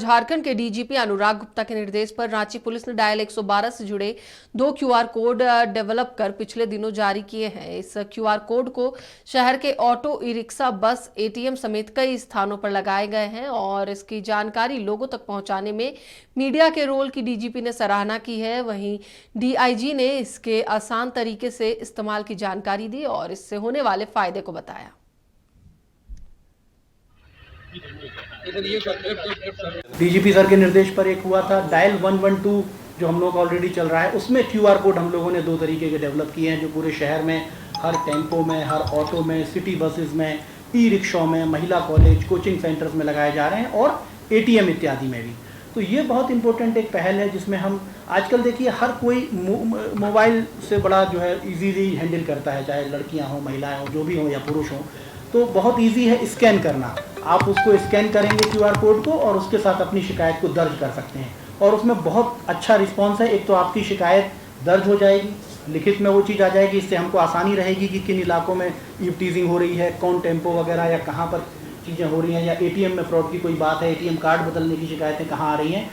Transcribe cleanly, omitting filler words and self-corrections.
झारखंड के डीजीपी अनुराग गुप्ता के निर्देश पर रांची पुलिस ने डायल 112 से जुड़े 2 क्यूआर कोड डेवलप कर पिछले दिनों जारी किए हैं। इस क्यूआर कोड को शहर के ऑटो, ई रिक्शा, बस, एटीएम समेत कई स्थानों पर लगाए गए हैं और इसकी जानकारी लोगों तक पहुंचाने में मीडिया के रोल की डीजीपी ने सराहना की है। वहीं डीआईजी ने इसके आसान तरीके से इस्तेमाल की जानकारी दी और इससे होने वाले फायदे को बताया। डीजीपी सर के निर्देश पर एक हुआ था डायल 112 जो हम लोग का ऑलरेडी चल रहा है, उसमें क्यूआर कोड हम लोगों ने 2 तरीके के डेवलप किए हैं जो पूरे शहर में हर टेम्पो में, हर ऑटो में, सिटी बसेस में, ई रिक्शा में, महिला कॉलेज, कोचिंग सेंटर्स में लगाए जा रहे हैं और एटीएम इत्यादि में भी। तो ये बहुत इंपॉर्टेंट एक पहल है जिसमें हम आजकल देखिए हर कोई मोबाइल से बड़ा जो है इजीली हैंडल करता है, चाहे लड़कियां हों, महिलाएं हों, जो भी हों या पुरुष हों। तो बहुत इजी है स्कैन करना। आप उसको स्कैन करेंगे क्यूआर कोड को और उसके साथ अपनी शिकायत को दर्ज कर सकते हैं और उसमें बहुत अच्छा रिस्पांस है। एक तो आपकी शिकायत दर्ज हो जाएगी, लिखित में वो चीज़ आ जाएगी, इससे हमको आसानी रहेगी कि किन इलाकों में ईव टीजिंग हो रही है, कौन टेम्पो वगैरह या कहाँ पर चीज़ें हो रही हैं, या एटीएम में फ्रॉड की कोई बात है, एटीएम कार्ड बदलने की शिकायतें कहाँ आ रही हैं।